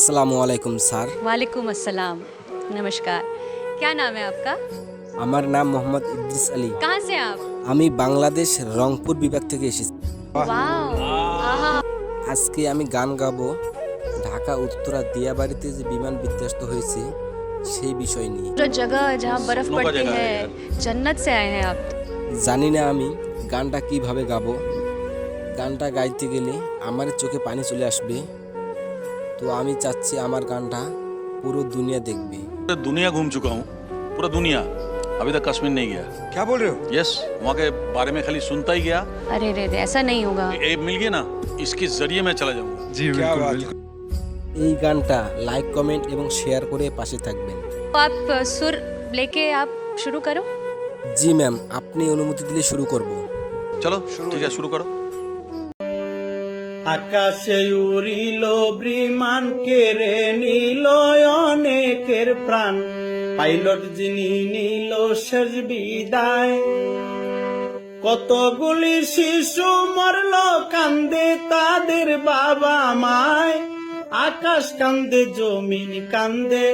আসসালামু আলাইকুম স্যার। वालेकुम अस्सलाम। नमस्कार। क्या नाम है आपका? আমার নাম মোহাম্মদ ইদ্রিস আলী। कहाँ से हैं आप? আমি বাংলাদেশ রংপুর বিভাগ থেকে এসেছি। वाओ। आहा। আজকে আমি গান গাবো ঢাকা উত্তরা দিয়াবাড়িতে যে বিমান বিধ্বস্ত হয়েছে সেই বিষয় নিয়ে। जो जगह जहाँ बर्फ पड़ती है, जन्नत से आए हैं आप। জানি না আমি গানটা কিভাবে গাবো। গানটা গাইতে গেলে আমার চোখে পানি চলে আসবে। তো আমি চাচ্ছি আমার গানটা পুরো দুনিয়া দেখবে। दुनिया घूम चुका हूँ, पूरा दुनिया। अभी तक कश्मीर नहीं गया। क्या बोल रहे हो? यस, वहाँ के बारे में खाली सुनता ही गया। अरे रे रे, ऐसा नहीं होगा। मिल गया ना, इसके जरिए मैं चला जाऊँगा। जी क्या बात है? এই গানটা লাইক কমেন্ট এবং শেয়ার করে পাশে থাকবেন। तो आप सुर लेके आप शुरू करो। জি ম্যাম, আপনি অনুমতি দিলে শুরু করব। चलो ठीक है, शुरू करो। আকাশে উড়িল বিমান কেড়ে নিল অনেকের প্রাণ, পাইলট যিনি নিল শেষ বিদায়। কতগুলি শিশু মরল কান্দে তাদের বাবা মায়, আকাশ কান্দে জমিন কান্দে,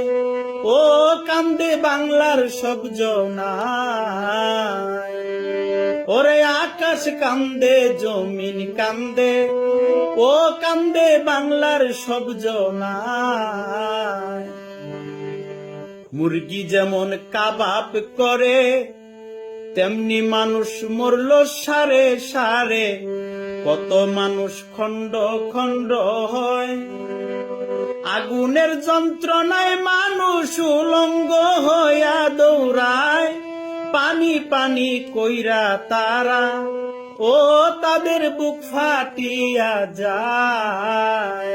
ও কান্দে বাংলার সব জনায়। ওরে আকাশ কান্দে জমিন কান্দে, ও কান্দে বাংলার সব জনায়। মুরগি যেমন কাবাব করে, তেমনি মানুষ মরল সারে সারে, কত মানুষ খণ্ড খণ্ড হয়। আগুনের যন্ত্রণায় মানুষ উলঙ্গ হইয়া দৌড়ায়, পানি পানি কইরা তারা, ও তাদের বুক ফাটিয়া যায়।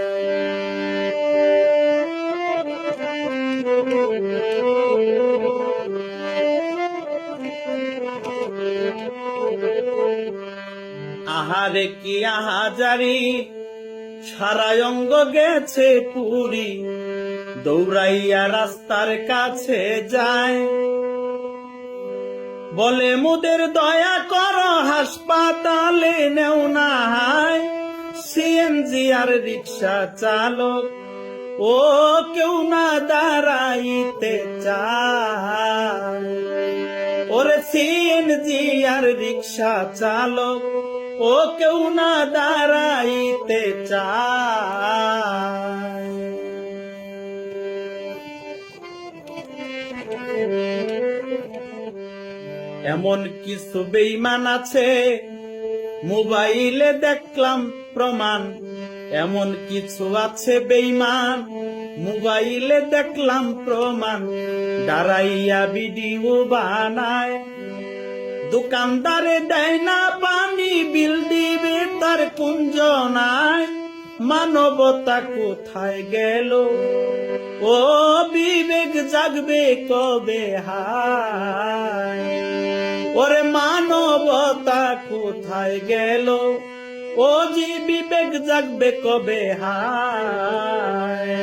আহারে কি আহাজারি, সারা অঙ্গ গেছে পুরি, দৌড়াইয়া রাস্তার কাছে যায়। বলে মোদের দয়া করো, হাসপাতালে নেও না হায়। সিএনজি আর রিক্সা চালক, ও কেউ না দাঁড়াইতে চায়। ওরে সিএনজি আর রিক্সা চালক, ও কেউ না দাঁড়াইতে চায়। এমন কিছু বেঈমান আছে, মোবাইলে দেখলাম প্রমাণ। এমন কিছু আছে বেঈমান, মোবাইলে দেখলাম প্রমাণ। দাঁড়াইয়া ভিডিও বানায়, দোকানদারে দেয় না পানি, বিল দিবে তার কুঞ্জনায়। মানবতা কোথায় গেল, ও বিবেক জাগবে কবে হায়। ওরে মানবতা কোথায় গেল, ও জি বিবেক জাগবে কবে হায়।